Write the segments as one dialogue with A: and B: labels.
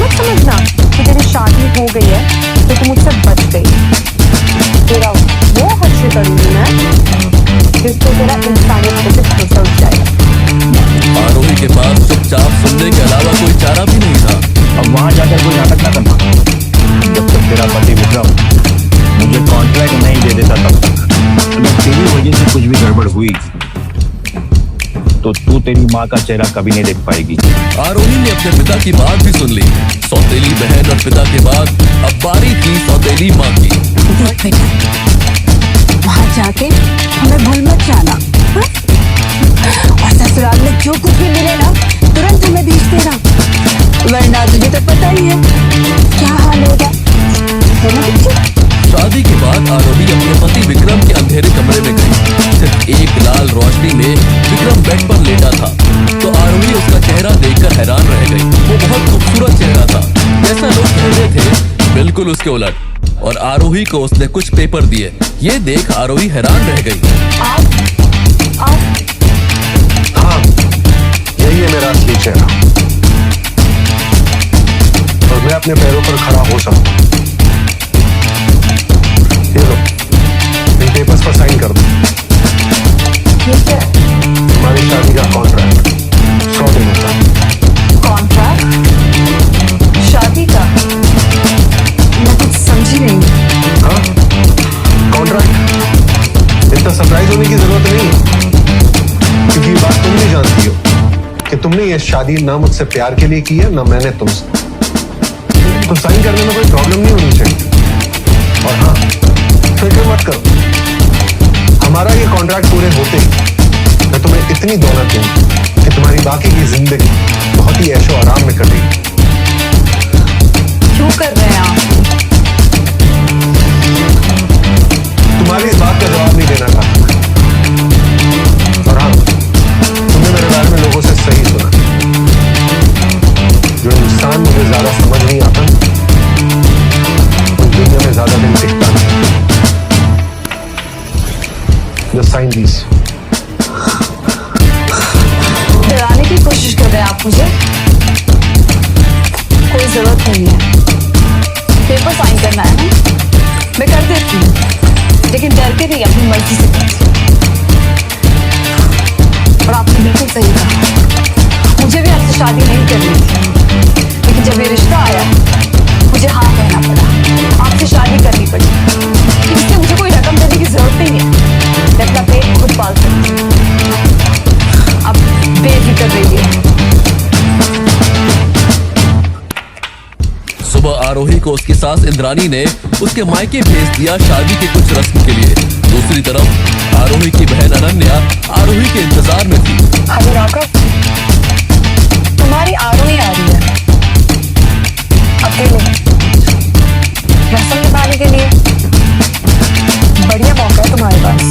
A: मत समझना कि तेरी शादी हो गई है तो तू मुझसे बच गई। तेरा वो हद करूंगी मैं जिससे तेरा इंसानियत पे भरोसा उठ जाएगा।
B: आरोही के पास चुपचाप सुनने के अलावा कोई चारा भी नहीं था।
C: अब वहां जाकर कोई नाटक ना करना। जब तक तेरा पति विक्रम मुझे कॉन्ट्रैक्ट नहीं दे देता तब तक, अगर तेरी वजह से कुछ भी गड़बड़ हुई तो तू तेरी माँ का चेहरा कभी नहीं देख पाएगी।
B: आरोही ने अपने पिता की बात भी सुन ली। सौतेली बहन और पिता के बाद अब बारी थी सौतेली माँ की।
D: देख बेटा, वहां जाके हमें भूल मत जाना, हाँ? और ससुराल में जो कुछ भी मिले ना तुरंत हमें भेज देना, वरना तुझे तो पता ही है क्या हाल होगा।
B: शादी के बाद आरोही अपने पति विक्रम के अंधेरे कमरे में गई। सिर्फ एक लाल रोशनी में विक्रम बेड पर लेटा था तो आरोही उसका चेहरा देखकर हैरान रह गई। वो बहुत खूबसूरत चेहरा था, जैसा लोग कहते थे, बिल्कुल उसके उलट। और आरोही को उसने कुछ पेपर दिए। ये देख आरोही हैरान रह गई।
A: आप
E: हाँ, यही है मेरा असली चेहरा और मैं अपने पैरों पर खड़ा हो सकता हूँ। ये लो, इन पेपर्स पर साइन कर दो। हमारी शादी का कॉन्ट्रैक्ट 100 दिन का।
A: कॉन्ट्रैक्ट? शादी का? मैं कुछ समझी नहीं।
E: हाँ, कॉन्ट्रैक्ट। इतना सरप्राइज होने की जरूरत नहीं क्योंकि ये बात तुम भी जानती हो कि तुमने ये शादी ना मुझसे प्यार के लिए की है ना मैंने तुमसे। तो साइन करने में कोई प्रॉब्लम नहीं होनी चाहिए। और हाँ, फिक्र मत करो, हमारा ये कॉन्ट्रैक्ट पूरे होते ही मैं तुम्हें इतनी दौलत दूंगा कि तुम्हारी बाकी की जिंदगी बहुत ही ऐशो आराम में कटेगी।
A: क्यों कर रहे हैं आप?
E: तुम्हारी इस बात का जवाब नहीं देना था। और हाँ, तुमने मेरे बारे में लोगों से सही सुना। जो इंसान मुझे ज्यादा समझ नहीं आता उस दुनिया में ज्यादा दिन टिकता नहीं। Just sign these.
A: डराने की कोशिश कर रहे हैं आप मुझे? कोई जरूरत नहीं है। पेपर साइन करना है ना, मैं कर देती हूँ, लेकिन डर के नहीं, अपनी मर्जी से करती हूँ। और आपने बिल्कुल सही कहा, मुझे भी आपसे शादी नहीं करनी थी, लेकिन जब ये रिश्ता आया मुझे हाँ कहना पड़ा, आपसे शादी करनी पड़ी। इसलिए मुझे कोई रकम देने की जरूरत नहीं है, मैं अपना पेट खुद पाल सकती हूँ। अब बेफिक्र रहिए।
B: सुबह आरोही को उसकी सास इंद्रानी ने उसके मायके भेज दिया शादी के कुछ रस्म के लिए। दूसरी तरफ आरोही की बहन अनन्या आरोही के इंतजार में थी।
A: हेलो राघव, तुम्हारी आरोही आ रही है अकेले रस्म निभाने के लिए। बढ़िया मौका है तुम्हारे पास।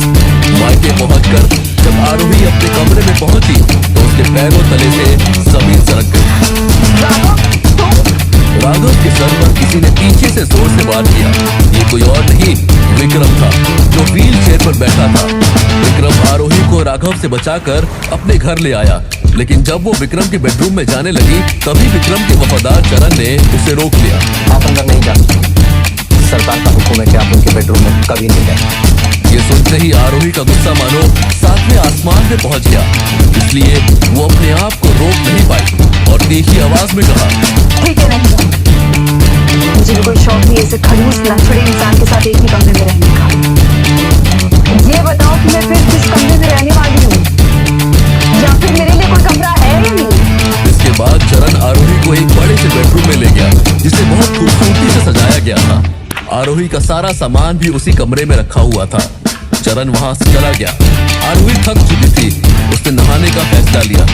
B: मायके पहुंचकर जब आरोही अपने कमरे में पहुंची तो उसके पैरों तले से जमीन सरक गई। राघव के सर पर किसी ने पीछे से जोर से वार किया। ये कोई और नहीं विक्रम था, जो व्हील चेयर पर बैठा था। विक्रम आरोही को राघव से बचाकर अपने घर ले आया, लेकिन जब वो विक्रम के बेडरूम में जाने लगी तभी विक्रम के वफादार चरण ने उसे रोक लिया।
C: आप अंदर नहीं जा सकते, सरकार का हुक्म है कि आप उनके बेडरूम में कभी नहीं जाएं।
B: ये सुनते ही आरोही का गुस्सा मानो सातवें आसमान में पहुंच गया, इसलिए वो अपने आप को रोक नहीं पाई और तीखी आवाज में कहा,
A: ठीक है, नहीं जाऊंगी। मुझे भी कोई शौक नहीं ऐसे खड़ूस लड़खड़े इंसान के साथ एक ही कमरे में रहने का। ये बताओ कि मैं फिर किस कमरे में रहने वाली हूँ, या फिर मेरे लिए कोई कमरा है या नहीं?
B: इसके बाद चरण आरोही को एक बड़े से बेडरूम में ले गया, जिसे बहुत खूबसूरती से सजाया गया था। आरोही का सारा सामान भी उसी कमरे में रखा हुआ था। चरण वहां से चला गया। आरोही थक चुकी थी, उसने नहाने का फैसला लिया।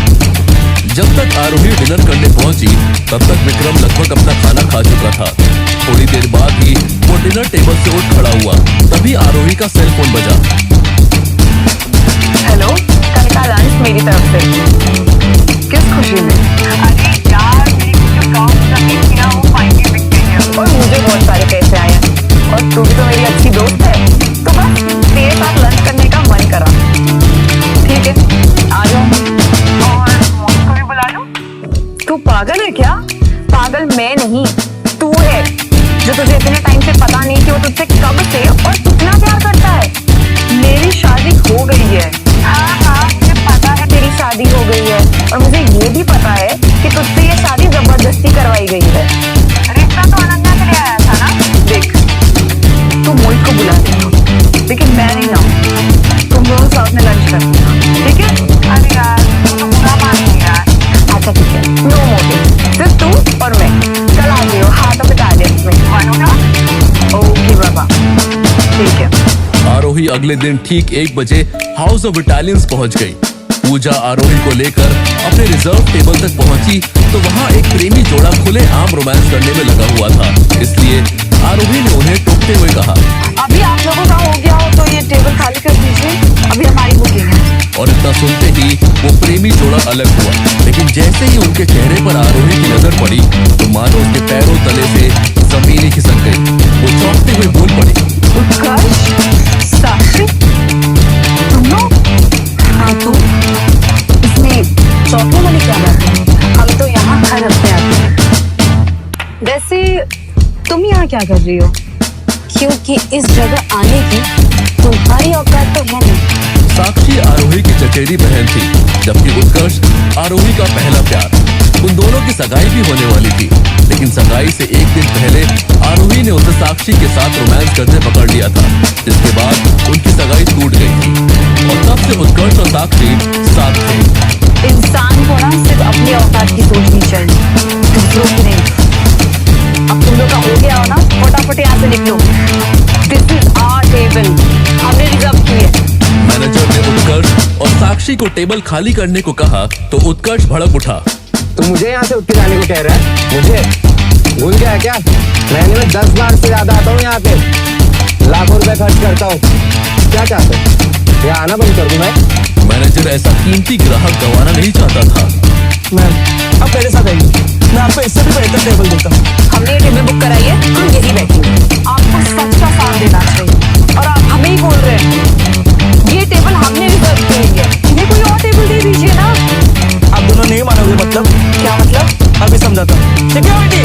B: जब तक आरोही डिनर करने पहुंची तब तक विक्रम लगभग अपना खाना खा चुका था। थोड़ी देर बाद ही वो डिनर टेबल से उठ खड़ा हुआ, तभी आरोही का सेल फोन बजा।
A: हेलो, कल का लंच मेरी तरफ से। किस खुशी में? अरे यार, मेरी जो काम सबमिट किया वो फाइनली बिक गई है और मुझे बहुत सारे पैसे आए हैं। और तू भी तो मेरी अच्छी दोस्त है, तो बस तेरे साथ लंच करने का मन करा। ठीक है, आ जाओ। और मौसी को भी बुला लो। तू पागल है क्या? पागल केवल मैं नहीं, तू है जो तुझे इतने टाइम से पता नहीं कि वो तुझसे कब से और कितना प्यार करता है। मेरी शादी हो गई है। हाँ, मुझे पता है तेरी शादी हो गई है, और मुझे ये भी पता है कि तुझसे ये शादी जबरदस्ती करवाई गई है। रिश्ता तो अनन्या के लिए आया था ना। देख, तू मोहित को बुला दे, लेकिन मैं नहीं आऊँ। तुम दोनों साथ में लंच करना, ठीक है? अरे यार, तू तो बुरा मान रही है यार। अच्छा ठीक है, नो मोटिव, सिर्फ तू और मैं। कल आ जाइयो, हार्ट ऑफ इटालियंस में। ओके बाबा, ठीक है।
B: आरोही अगले दिन ठीक 1 बजे हाउस ऑफ इटालियंस पहुंच गई। पूजा आरोही को लेकर अपने रिजर्व टेबल तक पहुंची तो वहां एक प्रेमी जोड़ा खुले आम रोमांस करने में लगा हुआ था। इसलिए आरोही ने उन्हें टोकते हुए कहा,
A: अभी आप लोगों का हो गया हो तो ये टेबल खाली कर दीजिए, अभी हमारी बुकिंग है।
B: और इतना सुनते ही वो प्रेमी जोड़ा अलग हुआ। लेकिन जैसे ही उनके चेहरे पर आरोही की नजर पड़ी तो मानो उसके पैरों तले से जमीन ही खिसक गई। वो चौंकते हुए बोल पड़ी,
A: उत्कर्ष, साक्षी, तुम लोग? हाँ, तो इसमें चौंकने वाली क्या बात है? हम तो यहाँ हर हफ्ते आते हैं। वैसे तुम यहाँ क्या कर रही हो?
D: क्योंकि इस जगह आने की तुम्हारी औकात तो है नहीं।
B: साक्षी आरोही की चचेरी बहन थी, जबकि उत्कर्ष आरोही का पहला प्यार। उन दोनों की सगाई भी होने वाली थी, लेकिन सगाई से 1 दिन पहले आरोही ने उसे साक्षी के साथ रोमांस करते पकड़ लिया था, जिसके बाद उनकी सगाई टूट गई थी और तब से उत्कर्ष और साक्षी साथ थे।
A: इंसान को ना सिर्फ अपनी औकात की सोचनी चाहिए, दूसरों की नहीं। अब तुम लोग का हो गया हो ना, फटाफट यहाँ से निकलो। दिस इज आवर टेबल, हमने रिजर्व की है।
B: मैनेजर ने उत्कर्ष और साक्षी को टेबल खाली करने को कहा तो उत्कर्ष भड़क उठा।
C: तो मुझे यहाँ से उठ के जाने को कह रहा है? मुझे भूल गया क्या? महीने में 10 बार से ज्यादा आता हूँ यहाँ पे, लाखों रुपए खर्च करता हूँ। क्या चाहते हो, यहाँ आना बंद कर दूं मैं?
B: मैनेजर ऐसा कीमती ग्राहक गंवाना नहीं चाहता था।
F: मैम, आप मेरे साथ आइए, मैं आपको इससे भी बेहतर टेबल देता हूँ।
A: हमने ये टेबल बुक कराई है, हम यही बैठेंगे। आपको सच का साथ देना चाहिए और आप हमें ही बोल रहे हैं। ये टेबल हमने रिजर्व की हुई है, इन्हें कोई और टेबल दे दीजिए ना।
F: आप दोनों नहीं मानोगे मतलब?
A: क्या मतलब?
F: अभी समझाता हूँ। सिक्योरिटी!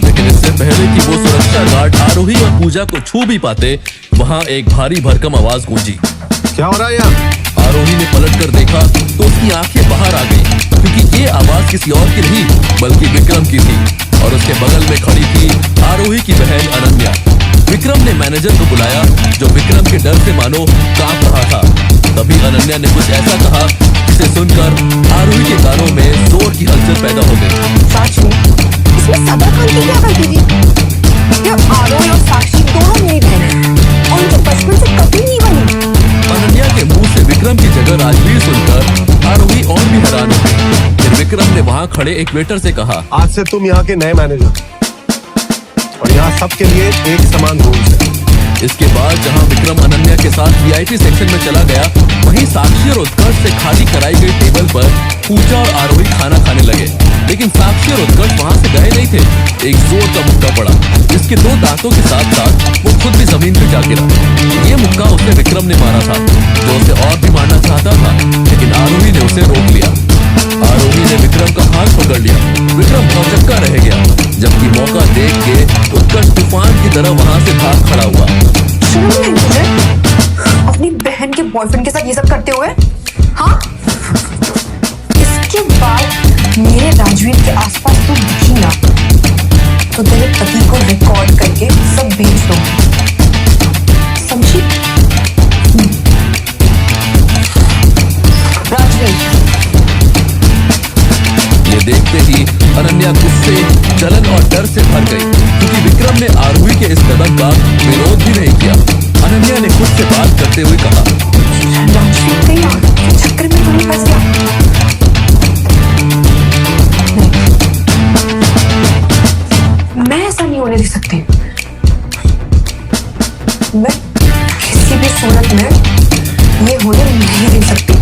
B: लेकिन इससे पहले कि वो सुरक्षा गार्ड आरोही और पूजा को छू भी पाते, वहाँ एक भारी भरकम आवाज गूंजी।
E: क्या हो रहा है यहाँ?
B: आरोही ने पलट कर देखा तो उसकी आंखें बाहर आ गई, क्योंकि ये आवाज किसी और की नहीं बल्कि विक्रम की थी और उसके बगल में खड़ी थी आरोही की बहन अनन्या। विक्रम ने मैनेजर को बुलाया, जो विक्रम के डर से मानो कांप रहा था। तभी अनन्या ने कुछ ऐसा कहा जिसे सुनकर आरोही के कानों में जोर की हलचल पैदा हो गई।
D: साक्षी, इसमें सबर खान की क्या गलती थी? ये आरोही और साक्षी दोनों मेरी बहन हैं और उनके बचपन से कभी नहीं बनी।
B: अनन्या के मुंह से विक्रम की जगह राजवीर सुनकर आरोही और भी हैरान हो गई। फिर विक्रम ने वहां खड़े एक वेटर से कहा,
E: आज से तुम यहाँ के नए मैनेजर और यहाँ सबके लिए एक समान रूल्स है।
B: इसके बाद जहां विक्रम अनन्या के साथ वीआईपी सेक्शन में चला गया, वहीं साक्षी और उत्कर्ष से खाली कराई गई टेबल पर पूजा और आरोही खाना खाने लगे। लेकिन साक्षी और उत्कर्ष वहां से गए नहीं थे। एक जोर का मुक्का पड़ा, जिसके 2 दांतों के साथ साथ वो खुद भी जमीन पर जा गिरा। ये मुक्का उसे विक्रम ने मारा था, जो उसे और भी मारना चाहता था, लेकिन आरोही ने उसे रोक लिया। आरोही ने विक्रम का हाथ पकड़ लिया। विक्रम भौचक्का रह गया, जबकि मौका देख के उत्कर्ष तूफान की तरह वहां से भाग खड़ा हुआ।
A: शर्म नहीं तुझे अपनी बहन के बॉयफ्रेंड के साथ ये सब करते हुए? हाँ, इसके बाद मेरे राजवीर के आसपास तू दिखी ना तो तेरे पति को रिकॉर्ड करके सब भेज दो, समझी? राजवीर।
B: ये देखते ही अनन्या गुस्से, जलन और डर से भर गई, क्योंकि विक्रम ने आरोही के इस कदम का विरोध भी नहीं किया। अनन्या ने खुद से बात करते हुए कहा,
A: राजवीर कहीं और के चक्कर में तो नहीं फंस गया? नहीं, मैं ऐसा नहीं होने दे सकती। मैं किसी भी सूरत में ये होने नहीं दे सकती।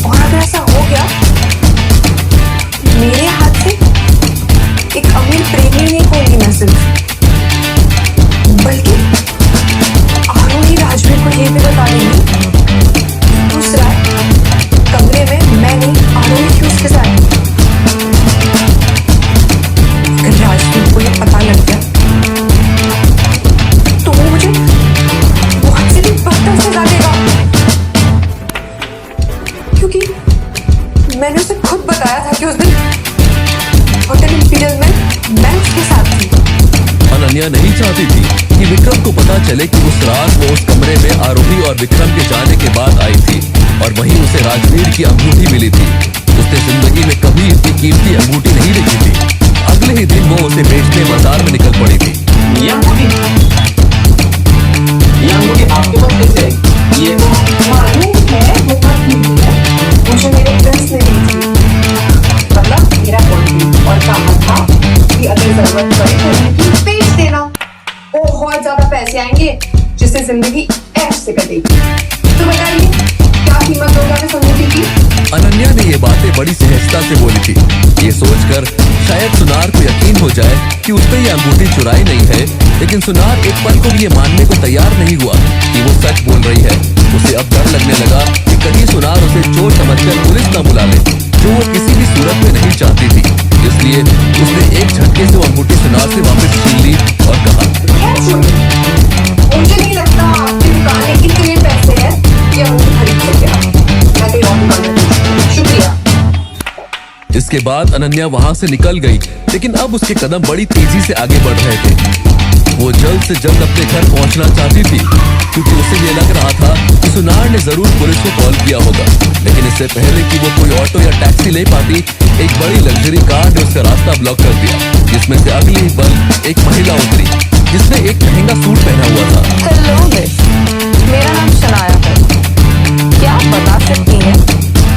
A: और अगर ऐसा हो गया, मेरे हाथ से एक अमीर प्रेमी नहीं होगी मैं सिर्फ, बल्कि आरोही राजवीर को ये भी बता देंगी दूसरा कमरे में मैं नहीं, आरोही क्यों उसके साथ।
B: अनन्या नहीं चाहती थी कि विक्रम को पता चले कि उस रात वो उस कमरे में आरोही और विक्रम के जाने के बाद आई थी और वहीं उसे राजवीर की अंगूठी मिली थी। उसने जिंदगी में कभी इतनी कीमती अंगूठी नहीं देखी थी। अगले ही दिन वो उसे बेचने बाजार में निकल पड़ी थी।
G: ये अंगूठी आपके पास कैसे आई? ये
A: मालूम है बहुत कीमती है, मुझे मेरे फ्रेंड्स ने दी थी। मतलब मेरा बॉयफ्रेंड, और कहा था कि अगर जरूरत पड़े तो उनकी बेच देना, बहुत ज्यादा पैसे आएंगे जिससे जिंदगी ऐसे कटेगी। तो बताइए क्या कीमत होगा इस अंगूठी की?
B: अनन्या ने ये बातें बड़ी सहजता से बोली थी, ये सोचकर शायद सुनार को यकीन हो जाए कि उसने ये अंगूठी चुराई नहीं है। लेकिन सुनार एक पल को भी ये मानने को तैयार नहीं हुआ कि वो सच बोल रही है। उसे अब डर लगने लगा कि कहीं सुनार उसे चोर समझकर पुलिस न बुला ले, जो वो किसी भी सूरत में नहीं चाहती थी। इसलिए उसने एक झटके से वो अंगूठी सुनार से वापस छीन ली और कहा,
A: मुझे नहीं लगता आपकी दुकान में इतने पैसे हैं कि अंगूठी खरीद सके आप। मैं कहीं और दुकान में पूछूंगी। शुक्रिया।
B: इसके बाद अनन्या वहां से निकल गई, लेकिन अब उसके कदम बड़ी तेजी से आगे बढ़ रहे थे। वो जल्द से जल्द अपने घर पहुंचना चाहती थी, क्योंकि उसे ये लग रहा था कि सुनार ने जरूर पुलिस को कॉल किया होगा। लेकिन इससे पहले कि वो कोई ऑटो या टैक्सी ले पाती, एक बड़ी लग्जरी कार ने उसका रास्ता ब्लॉक कर दिया, जिसमें से अगले ही पल एक महिला उतरी, जिसने एक महंगा सूट पहना हुआ था।
D: हेलो मिस, मेरा नाम शनाया है। क्या आप बता सकती हैं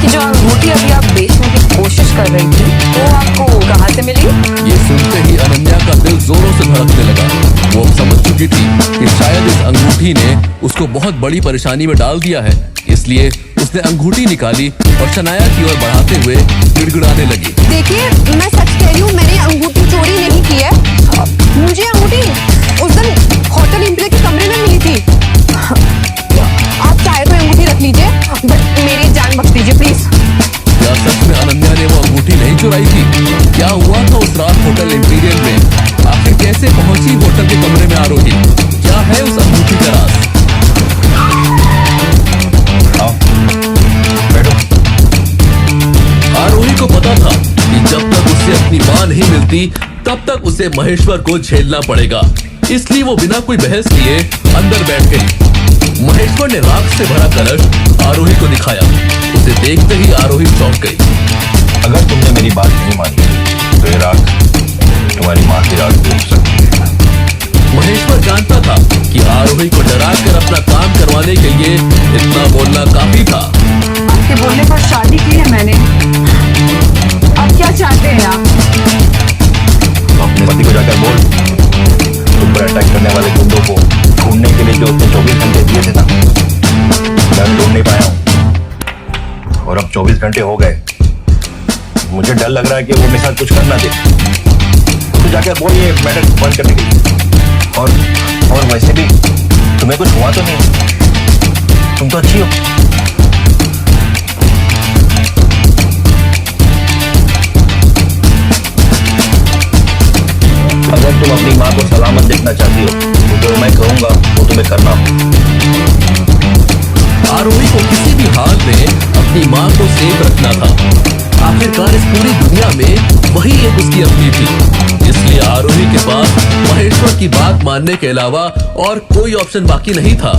D: कि जो अंगूठी अभी आप बेचने की कोशिश कर रही थी वो आपको कहाँ से मिली?
B: ये सुनते ही अनन्या का दिल जोरों से धड़कने लगा। वो अब समझ चुकी थी कि शायद इस अंगूठी ने उसको बहुत बड़ी परेशानी में डाल दिया है। इसलिए उसने अंगूठी निकाली और शनाया की ओर बढ़ाते हुए गिड़गिड़ाने लगी।
D: देखिए, मैं सच कह रही हूँ, मैंने अंगूठी चोरी नहीं की है। मुझे अंगूठी उस दिन होटल इंप्ले के कमरे में मिली थी। आप चाहे तो अंगूठी रख लीजिए, बट मेरी जान बख्श दीजिए प्लीज।
B: क्या सच में अनन्या ने वो अंगूठी नहीं चुराई थी? क्या हुआ था उस रात होटल इंपीरियल में? आखिर कैसे पहुंची होटल के कमरे में आरोही? क्या है उस अंगूठी का राज?
C: आओ, बैठो।
B: आरोही को पता था कि जब तक उसे अपनी मां नहीं मिलती तब तक उसे महेश्वर को झेलना पड़ेगा। इसलिए वो बिना कोई बहस किए अंदर बैठ गई। महेश्वर ने राख से भरा कलश आरोही को दिखाया। उसे देखते ही आरोही चौंक गई।
C: अगर तुमने मेरी बात नहीं मानी तो ये राख तुम्हारी माँ की राख भी हो सकती है।
B: महेश्वर जानता था कि आरोही को डराकर अपना काम करवाने के लिए इतना बोलना काफी था।
D: आपके बोलने पर शादी की है मैंने। अब क्या चाहते हैं आप?
C: अपने पति को जाकर बोल, तुम पर अटैक करने वाले गुंडों को ढूंढने के लिए जो उसने 24 घंटे दिए थे ना, मैं ढूंढ नहीं पाया हूं। और अब 24 घंटे हो गए। मुझे डर लग रहा है कि वो मेरे साथ कुछ करना दे। तो जाकर बोल ये मैटर बंद करने के लिए। और वैसे भी तुम्हें कुछ हुआ तो नहीं, तुम तो अच्छी हो। अगर तुम अपनी माँ को सलामत देखना चाहती हो तो मैं कहूंगा वो तुम्हें करना हो।
B: आरोही को किसी भी हाल में अपनी माँ को सेफ रखना था। आखिरकार इस पूरी दुनिया में वही एक उसकी अपनी थी। इसलिए आरोही के पास महेश्वर की बात मानने के अलावा और कोई ऑप्शन बाकी नहीं था।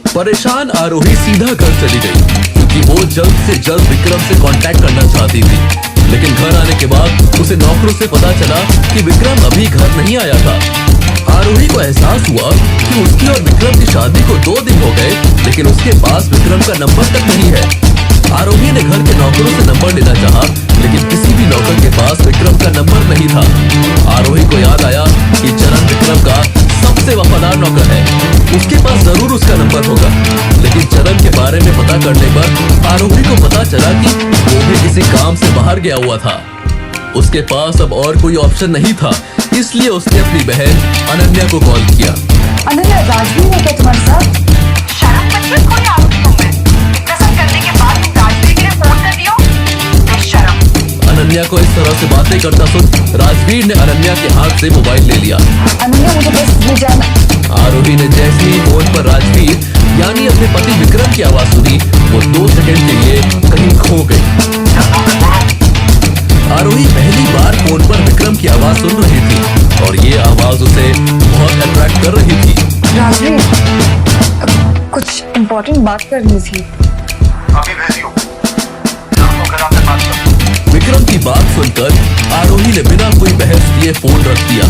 B: परेशान आरोही सीधा घर चली गई, क्योंकि वो जल्द से जल्द विक्रम से कांटेक्ट करना चाहती थी। लेकिन घर आने के बाद उसे नौकरों से पता चला कि विक्रम अभी घर नहीं आया था। आरोही को एहसास हुआ कि उसकी और विक्रम की शादी को 2 दिन हो गए, लेकिन उसके पास विक्रम का नंबर तक नहीं है। आरोही ने घर के नौकरों से नंबर लेना चाहा, लेकिन किसी भी नौकर के पास विक्रम का नंबर नहीं था। आरोही को याद आया कि चरण विक्रम का सबसे वफादार नौकर है, उसके पास जरूर उसका नंबर होगा। लेकिन चरण के बारे में पता करने पर आरोही को पता चला कि वो भी किसी काम से बाहर गया हुआ था। उसके पास अब और कोई ऑप्शन नहीं था, इसलिए उसने अपनी बहन अनन्या को कॉल किया।
A: अनन्या, राजवीर है क्या तुम्हारे साथ?
D: शर्म बच्चों कोई आरोप तुम्हें कसम करने के बाद तुम राजवीर के लिए फोन कर दियो? बेशरम।
B: अनन्या को इस तरह से बातें करता सुन राजवीर ने अनन्या के हाथ से मोबाइल ले लिया।
A: अनन्या, मुझे बस ये जानना।
B: आरोही ने जैसे ही फोन पर राजवीर यानी अपने पति विक्रम की आवाज सुनी, वो 2 सेकंड के लिए कहीं खो गई। आरोही पहली बार फोन पर विक्रम की आवाज सुन रही थी और ये आवाज उसे बहुत
A: इम्पोर्टेंट बात करनी थी।
E: अभी भेजियो होकर आपसे बात कर।
B: विक्रम की बात सुनकर आरोही ने बिना कोई बहस किए फोन रख दिया।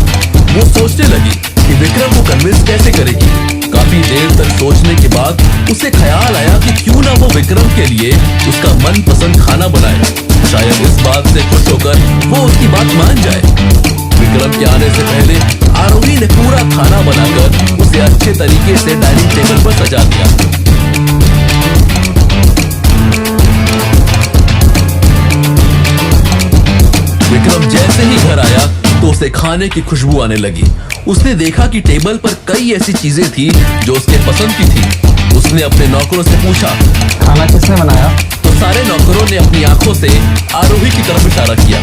B: वो सोचने लगी कि विक्रम को कन्विंस कैसे करेगी। काफी देर तक सोचने के बाद उसे ख्याल आया कि क्यों ना वो विक्रम के लिए उसका मनपसंद खाना बनाए। शायद इस बात से खुश होकर वो उसकी बात मान जाए। विक्रम के आने से पहले आरोही ने पूरा खाना बनाकर उसे अच्छे तरीके से डाइनिंग टेबल पर सजा दिया। विक्रम जैसे ही घर आया तो उसे खाने की खुशबू आने लगी। उसने देखा कि टेबल पर कई ऐसी चीजें थी जो उसके पसंद की थी। उसने अपने नौकरों से पूछा,
F: खाना किसने बनाया?
B: तो सारे नौकरों ने अपनी आंखों से आरोही की तरफ इशारा किया।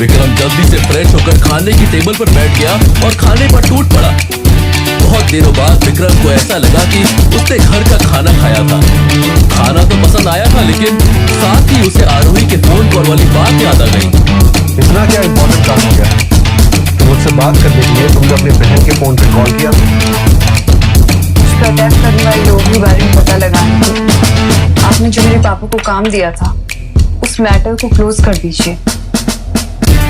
B: विक्रम जल्दी से फ्रेश होकर खाने की टेबल पर बैठ गया और खाने पर टूट पड़ा। बहुत देरों बाद विक्रम को ऐसा लगा कि उसने घर का खाना खाया था। खाना तो पसंद आया था, लेकिन साथ ही उसे आरोही के फोन कॉल वाली बात याद आ गई।
E: इतना क्या इम्पोर्टेंट काम हो गया तो मुझसे बात करने के लिए तुमने अपने बहन के फोन पे कॉल किया?
A: उस पर अटैक करने वाले लोगों के बारे में पता लगाने के आपने जो मेरे पापा को काम दिया था उस मैटर को क्लोज कर दीजिए।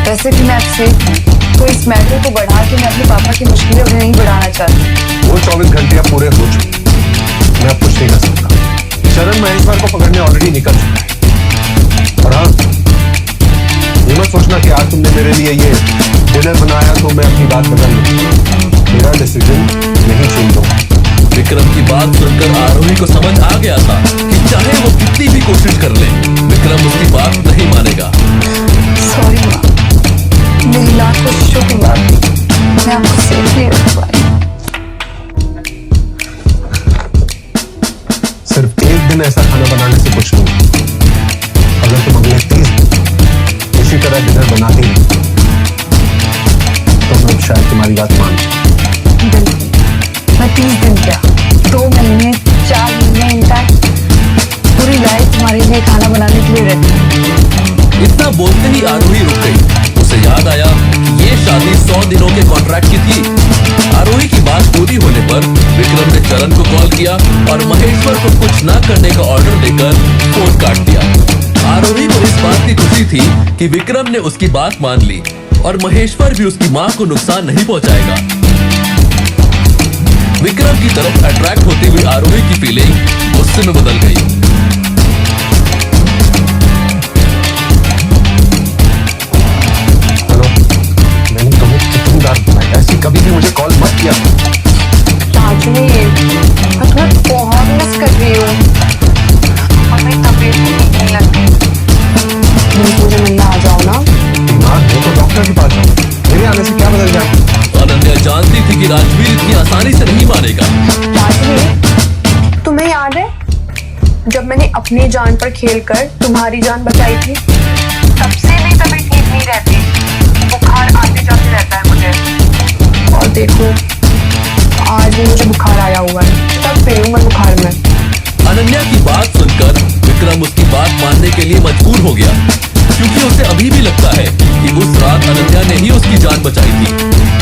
A: वैसे भी मैं अब सेफ हूँ, तो इस मैटर को बढ़ा के मैं अपने पापा की मुश्किलें उन्हें नहीं बढ़ाना चाहती।
E: वो 24 घंटे अब पूरे हो चुके, मैं अब कुछ नहीं कर सकता। शरण महेश्वर को पकड़ने ऑलरेडी निकल चुका है। और हाँ, ये मत सोचना कि आज तुमने मेरे लिए ये डिनर बनाया तो मैं अपनी बात बदल लूं। मेरा डिसीजन नहीं चेंज होगा।
B: विक्रम की बात सुनकर आरोही को समझ आ गया था कि चाहे वो कितनी भी कोशिश कर ले, विक्रम उसकी बात नहीं मानेगा।
A: सॉरी माँ, मेरी लाख कोशिशों के बाद मैं आपको सेफ नहीं रख पाई।
E: सिर्फ एक दिन ऐसा खाना बनाने से कुछ नहीं। अगर तुम अगले 30 दिन इसी तरह डिनर बनाती रही तो मैं शायद तुम्हारी बात मान लूं।
A: बिल्कुल, मैं 30 दिन क्या 2 महीने 4 महीने इनफैक्ट पूरी लाइफ तुम्हारे लिए खाना बनाने के लिए रहती।
B: इतना बोलते ही आरोही रुक गई। उसे याद आया कि ये शादी 100 दिनों के कॉन्ट्रैक्ट की थी। आरोही की बात पूरी होने पर विक्रम ने चरण को कॉल किया और महेश्वर को कुछ ना करने का ऑर्डर देकर फोन काट दिया। आरोही को इस बात की खुशी थी कि विक्रम ने उसकी बात मान ली और महेश्वर भी उसकी मां को नुकसान नहीं पहुंचाएगा। विक्रम की तरफ अट्रैक्ट होती हुई आरोही की फीलिंग गुस्से में बदल गई।
E: हेलो, मैंने तुम्हें कितनी बार बताया ऐसी कभी भी मुझे कॉल मत किया।
A: राजवीर, मैं तुम्हें बहुत मिस कर रही हूँ और मेरी तबीयत भी ठीक नहीं लगती। प्लीज मुझे मिलने आ जाओ ना।
E: बीमार हो तो डॉक्टर के पास जाओ, मेरे आने से क्या बदल जाएगा?
B: अनन्या जानती थी कि राजवीर इतनी आसानी से नहीं मानेगा।
A: राजवीर, तुम्हें याद है जब मैंने अपनी जान पर खेलकर तुम्हारी जान बचाई थी? तब से भी तबीयत ठीक नहीं रहती, बुखार आते जाते रहता है मुझे। और देखो, आज भी मुझे बुखार आया हुआ है, तब फिर हूँ मैं बुखार में।
B: अनन्या की बात सुनकर विक्रम उसकी बात मानने के लिए मजबूर हो गया, क्योंकि उसे अभी भी लगता है कि उस रात अनन्या ने ही उसकी जान बचाई थी।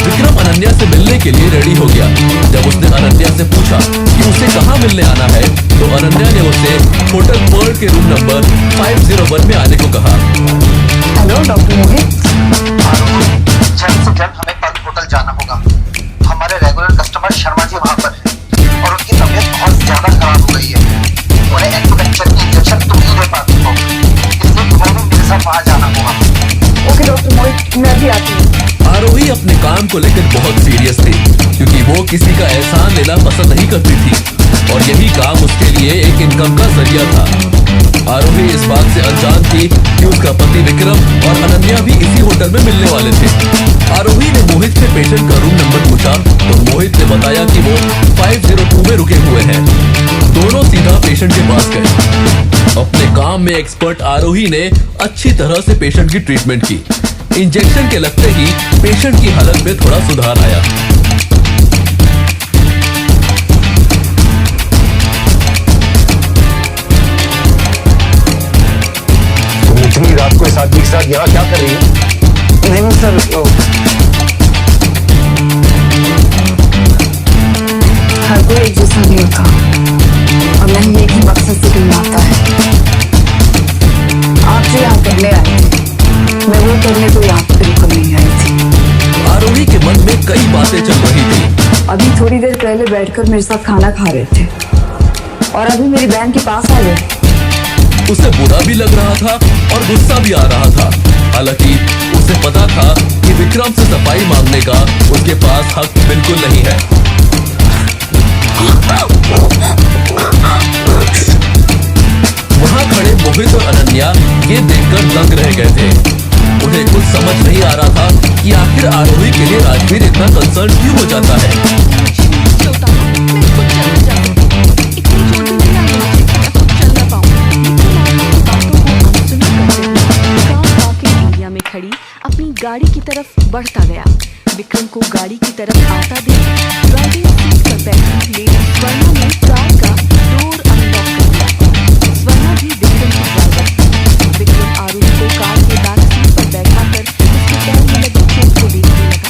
B: विक्रम अनन्या से मिलने के लिए रेडी हो गया। जब उसने अनन्या से पूछा कि उसे कहाँ मिलने आना है, तो अनन्या ने उसे होटल पर्ल के रूम नंबर 501 में आने को कहा।
A: हेलो डॉक्टर मोहित,
H: जल्द से जल्द हमें पर्ल होटल जाना होगा। हमारे रेगुलर कस्टमर शर्मा जी वहाँ पर हैं और उनकी तबीयत बहुत ज्यादा खराब हो गई है। उन्हें एक्यूपंक्चर की इंजेक्शन तुम ही दे पाती हो, इसलिए तुम्हें भी मेरे साथ वहाँ जाना होगा।
A: ओके डॉक्टर मोहित, मैं भी आती हूँ।
B: आरोही अपने काम को लेकर बहुत सीरियस थी, क्योंकि वो किसी का एहसान लेना पसंद नहीं करती थी और यही काम उसके लिए एक इनकम का जरिया था। आरोही इस बात से अनजान थी कि उसका पति विक्रम और अनन्या भी इसी होटल में मिलने वाले थे। आरोही ने मोहित से पेशेंट का रूम नंबर पूछा तो मोहित ने बताया कि वो 502 में रुके हुए हैं। दोनों सीधा पेशेंट के पास गए। अपने काम में एक्सपर्ट आरोही ने अच्छी तरह से पेशेंट की ट्रीटमेंट की। इंजेक्शन के लगते ही पेशेंट की हालत में थोड़ा सुधार आया।
E: तुम इतनी रात को इस आदमी के साथ यहाँ क्या कर रही हो?
F: नहीं सर,
A: हर कोई एक जैसा नहीं होता और बैठकर मेरे साथ खाना खा रहे थे और अभी मेरी बहन के पास आ गए।
B: उसे बुरा भी लग रहा था और गुस्सा भी आ रहा था। हालांकि उसे पता था कि विक्रम से सफाई मांगने का उसके पास हक बिल्कुल नहीं है। वहां खड़े मोहित और अनन्या ये देखकर दंग रह गए थे। उन्हें कुछ समझ नहीं आ रहा था कि आखिर आरोही के लिए राजवीर इतना कंसर्न क्यों हो जाता है।
I: खड़ी अपनी गाड़ी की तरफ बढ़ता गया। विक्रम को गाड़ी की तरफ आता देख ड्राइविंग सीट पर बैठी लेडी स्वर्णा ने कार का डोर अनलॉक कर दिया। स्वर्णा भी विक्रम की ड्राइवर। विक्रम आरोही को कार के बैक सीट पर बैठाकर उसके पैर में लगी चोट को देखने लगा।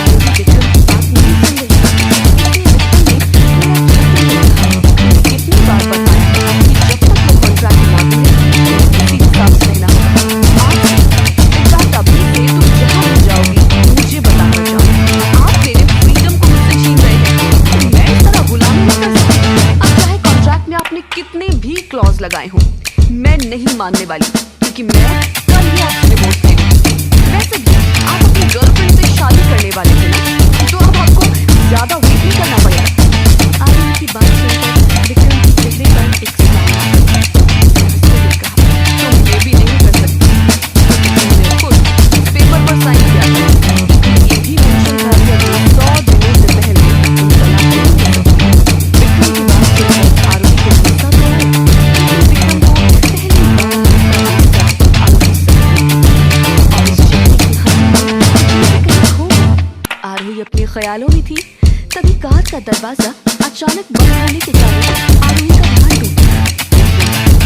I: आरोही विक्रम की बात नहीं सुन रही थी। कितनी बार बताया कि जब तक वो कॉन्ट्रैक्ट लागू है उसी हिसाब से रहना होगा। अभी से तुम जहाँ भी जाओगी मुझे बताकर जाओ। आप मेरे फ्रीडम को मुझसे छीन रहे हैं तो मैं इस तरह गुलामी नहीं कर सकती। अब चाहे कॉन्ट्रैक्ट में आपने कितने भी क्लॉज लगाए हों, मैं नहीं मानने वाली क्योंकि मैं कल ही आपसे डिवोर्स ले लूंगी। वैसे भी आप अपनी गर्लफ्रेंड से शादी करने वाले थे ना, तो अब आपको ज्यादा वेट नहीं करना पड़ेगा। आरोही की बात सुनकर विक्रम के चेहरे पर एक स्माइल आई। तुम ये भी नहीं कर सकती पेपर पर साइन किया था। ये भी मेंशन था कि अगले 100 दिनों से पहले तुम तलाक नहीं ले सकती। विक्रम की बात सुनकर आरोही को गुस्सा तो आया, लेकिन विक्रम को पहली बार आरोही से और इस चेहरे की हंसी में कहीं खो गई। आरोही अपने ख्यालों में थी, तभी कार का दरवाजा अचानक बंद होने के कारण आरोही का ध्यान टूटा।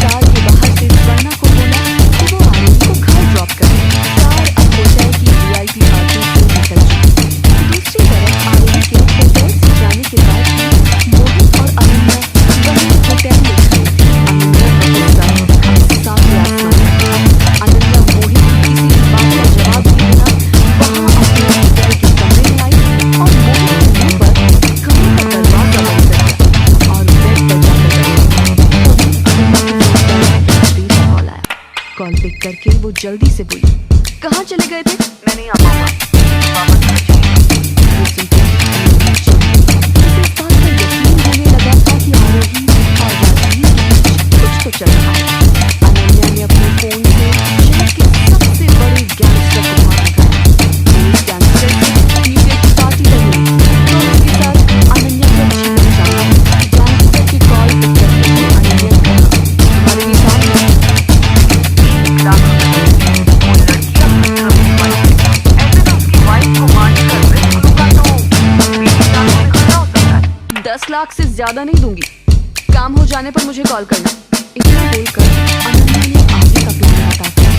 I: कार के बाहर से स्वर्णा को बोला कि वो आरोही को घर ड्रॉप करे। कार अब होटल की VIP पार्किंग से निकल चुकी। दूसरी तरफ आरोही के होटल से जाने के बाद मोहित और अनन्या वहीं होटल में खड़े थे। अनन्या का गुस्सा साफ आसमान। अनन्या मोहित की किसी बात का जवाब दिए बिना वहां अपने होटल के कमरे में आई और मोहित के मुंह पर कमरे का दरवाजा बंद कर दिया और बेड पर जाकर कॉल आया। कॉल पिक करके वो जल्दी से बोली, कहाँ चले गए थे? मैं नहीं आ पाऊंगा। इस बात का यकीन होने लगा था कि आरोही और राजवीर के बीच कुछ तो चल रहा है। अनन्या ने अपने फोन से शहर के सबसे बड़े गैंगस्टर को मार लगाया। इस गैंगस्टर से न्यूयॉर्क की पार्टी लगी तो उसके साथ अनन्या को अच्छी पहचान है। गैंगस्टर की कॉल पिक करते हुए अनन्या ने कहा, तुम्हारे लिए काम है। लाख से ज्यादा नहीं दूंगी। काम हो जाने पर मुझे कॉल करना। इतना बोलकर अनन्या ने आगे का प्लान बताया।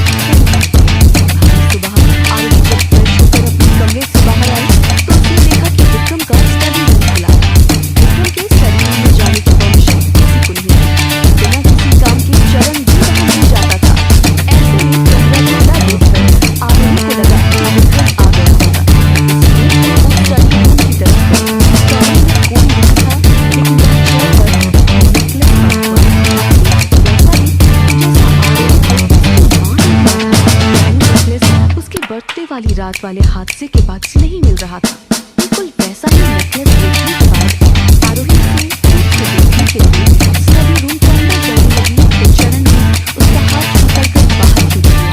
I: सुबह आरोही जब फ्रेश होकर अपने कमरे से बाहर आई तो उसने देखा कि विक्रम का स्टडी रूम खुला है। विक्रम के स्टडी रूम में जाने की परमिशन किसी को नहीं थी। बिना किसी काम के चरण भी वहां नहीं जाता था। ऐसे में कमरा खुला देखकर आरोही को लगा कि विक्रम आ गया होगा, इसलिए वो स्टडी रूम की तरफ गई। कमरे में कोई नहीं था, लेकिन वह चेयर पर नेकलेस रखा हुआ था। वैसा ही जैसा आरोही को उसकी मां ने कहा था। नेकलेस उसके बर्थडे वाली रात वाले हादसे के बाद से नहीं मिल रहा था। बिल्कुल वैसा ही नेकलेस देखने के बाद आरोही से ठीक से देखने के लिए स्टडी रूम के अंदर जाने लगी तो चरण ने उसका हाथ पकड़कर बाहर खींच लिया।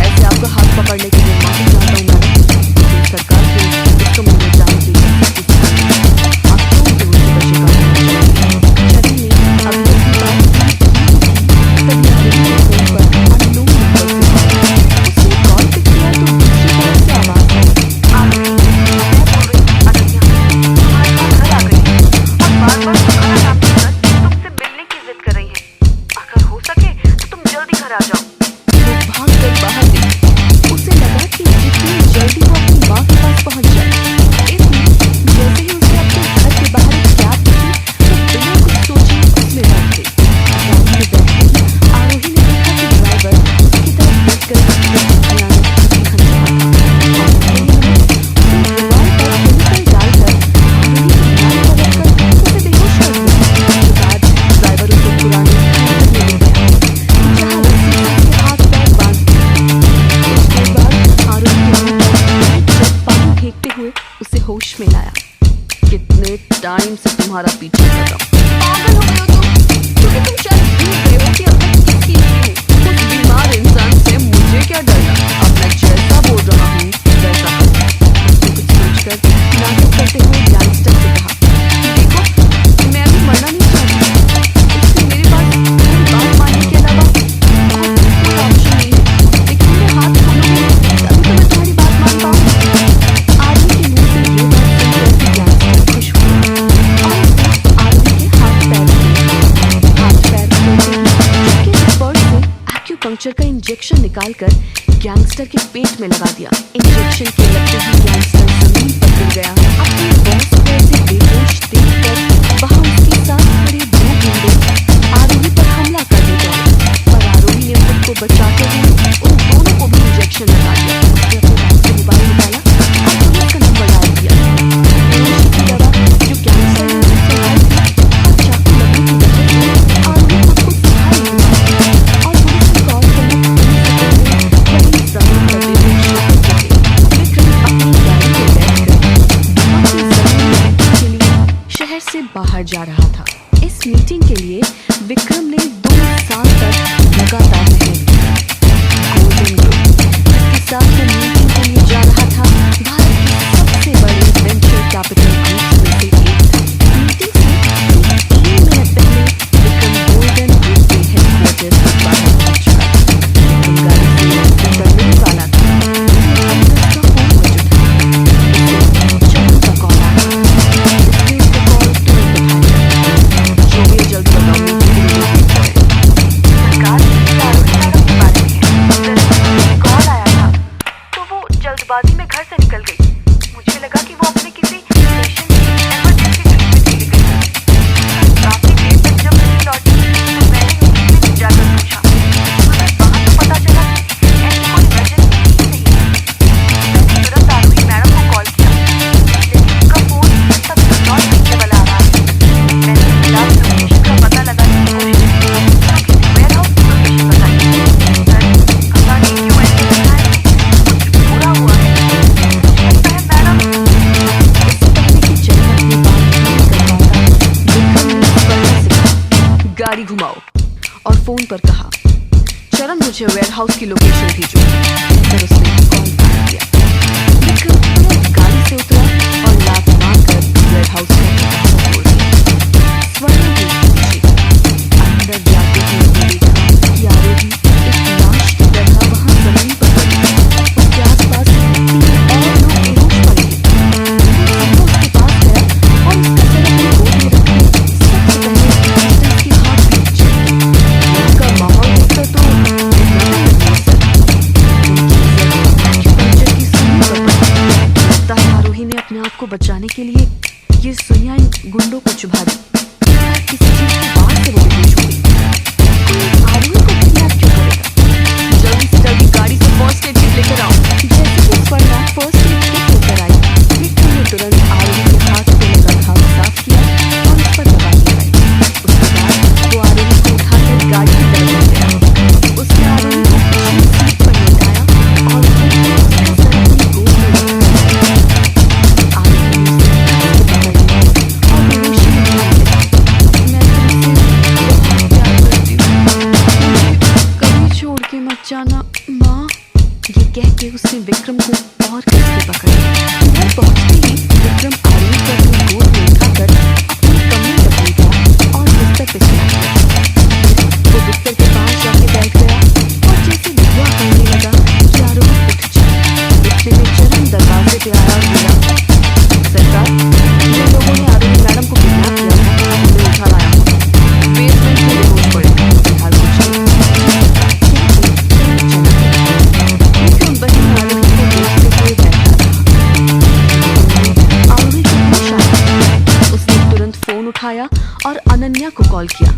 I: ऐसे आपका हाथ पकड़ने के लिए माफी चाहता हूँ मैडम, लेकिन सरकार को इस कमरे में जाने के लिए आप क्यों दूर से बचेगा? चरण ने अब दूसरी बात तभी आरोही के फोन पर अननोन नंबर से उसने कॉल पिक किया तो दूसरी तरफ से आवाज आई, मैं बोल रही अनन्या, तुम्हारे पास घर आ गई और बार-बार तुम्हारा नाम लेकर तुमसे मिलने की जिद कर रही है। अगर में लाया। कितने टाइम से तुम्हारा पीछा कर रहा हूँ।
A: पागल हो गए हो तुम, क्योंकि तुम शायद भूल गए हो कि अब मैं किसकी नहीं हूँ।
I: उस बीमार इंसान से मुझे क्या डरना। अब मैं जैसा बोल रहा हूँ वैसा करो। उसने कुछ सोचकर नाटक करते हुए गैंगस्टर से कहा,
A: देखो, मैं अभी मरना नहीं चाहती, इसलिए मेरे पास तुम्हारी बात मानने के अलावा और कोई ऑप्शन नहीं है। लेकिन मेरे हाथ खोलोगे तभी तो मैं तुम्हारी बात मान पाऊंगी।
I: आदमी के मुंह से ये बात सुनकर गैंगस्टर खुश हुआ और उसने आदमी के हाथ पैर खोले चुपके से पर्स से एक्यूपंक्चर का इंजेक्शन निकालकर गैंगस्टर के पेट में लगा दिया। इंजेक्शन के लगते ही गैंगस्टर जमीन पर गिर गया। अपने बॉस को ऐसे बेहोश देखकर वहां उसके साथ खड़े दो गुंडे आरोही पर हमला करने गए, पर आरोही ने खुद को बचाते हुए उन दोनों को भी इंजेक्शन लगा दिया। उसने अपने बैग से मोबाइल निकाला और पुलिस का नंबर डायल किया। बेहोशी की दवा जो गैंगस्टर ने उसे सुलाई थी और चाकू लगने की वजह से आरोही खुद को संभाल नहीं पाया और पुलिस को कॉल करने से पहले वहीं जमीन पर बेहोश हो चुके थे। विक्रम अपनी गाड़ी में बैठकर वहां की जमीन में के लिए शहर से बाहर जा रहा था। इस मीटिंग के लिए विक्रम ने 2 साल तक लगातार मेहनत की। गोल्डन ग्रुप जिसके साथ वो मीटिंग के लिए जा रहा था, भारत के सबसे बड़े वेंचर कैपिटल ग्रुप्स में से एक था। मीटिंग से ठीक 3 मिनट पहले विक्रम गोल्डन ग्रुप के हेडक्वार्टर्स से बाहर पहुंच चुका था। विक्रम गाड़ी से उतरने ही वाला था, उसका फोन बज उठा। उसे चरण का कॉल आया। इसने उसका कॉल तुरंत उठाया। जो भी है जल्दी बताओ, मीटिंग के लिए लेट हो रहे हैं।
J: सरकार आरोही मैडम के बारे में है। दरअसल कॉल आया था तो वो जल्दबाजी में घर से निकल गई। मुझे लगा कि वो अपने किसी पेशेंट की इमरजेंसी ट्रीटमेंट के लिए गई है। काफी देर तक जब नहीं लौटी तो मैंने उनसे जाकर पूछा, मगर वहाँ तो पता चला कि ऐसी कोई इमरजेंसी ही नहीं है। मैंने तुरंत आरोही मैडम को कॉल किया, लेकिन उनका फोन तब नॉट रीचेबल आ रहा है। मैंने फिलहाल लोकेशन का पता लगाने की कोशिश की, तो किसी वेयरहाउस की लोकेशन बताई। सर, पता नहीं क्यों ऐसे लग रहा है कि कुछ बुरा हुआ है। लगता है मैडम।
I: इससे पहले कि चरण अपनी बात नहीं कर पाता, विक्रम ने स्वर्णा से कहा, गाड़ी घुमाओ, और फोन पर कहा, चरण मुझे वेयरहाउस की लोकेशन भेजो। फिर उसने कॉल काट दिया। विक्रम तुरंत गाड़ी से उतरा और लात मारकर वेयरहाउस का दरवाजा खोल दिया। स्वर्णा भी उसके पीछे थी। अंदर जाते हुए उसने देखा कि आरोही एक लाश की तरह वहां जमीन पर पड़ी है। उसके आसपास 3 और लोग बेहोश पड़े थे। वो उसके पास गया और उसका सर अपनी गोद में रख के सबसे पहले उसकी हार्ट बीट चेक की। उनका माहौल देखकर तो इतना नहीं लगा सर। उनकी नजर एक्यूपंक्चर की सुई पर पड़ी। लगता है आरोही ने अपने आप को बचाने के लिए ये सुइयां इन गुंडों को चुभा दी। शायद किसी चीज के बाद से वो बेहोश हो गई। कोई आरोही को किडनैप क्यों करेगा? जल्दी से जल्दी गाड़ी से फर्स्ट एड किट लेकर आओ। जैसे ही स्वर्णा फर्स्ट एड किट लेकर आई, विक्रम ने तुरंत आरोही के हाथ पे लगा घाव साफ किया और उस पर दवाई लगाई। उसके बाद वो आरोही को उठाकर गाड़ी की तरफ ले गया। उसने आरोही को पिछली सीट पर लेटाया और उसका सर अपनी गोद में रखकर आरोही ने उसे कस के पकड़ लिया और बेहोशी में गिरने लगी। मैं तुमसे बहुत प्यार करती हूँ, मुझे कभी छोड़ के मत जाना माँ। ये कह के उसने विक्रम को और कस के पकड़ लिया। घर पहुंचते ही विक्रम आरोही को अपनी गोद में उठाकर अपने कमरे तक ले गया और बिस्तर पे सुला दिया। वो बिस्तर के पास जाके बैठ गया और जैसे दुआ करने लगा कि आरोही उठ जाए। इतने में चरण दरवाजे पे आया और बोला, सरकार, जिन लोगों ने आरोही मैडम को किडनैप किया था उन्हें उठा लाया हूँ। बेसमेंट में बेहोश पड़े, फिलहाल कुछ नहीं। विक्रम वहीं आरोही को देखते हुए बैठा रहा। आरोही को होश आया। उसने तुरंत फोन उठाया और अनन्या को कॉल किया।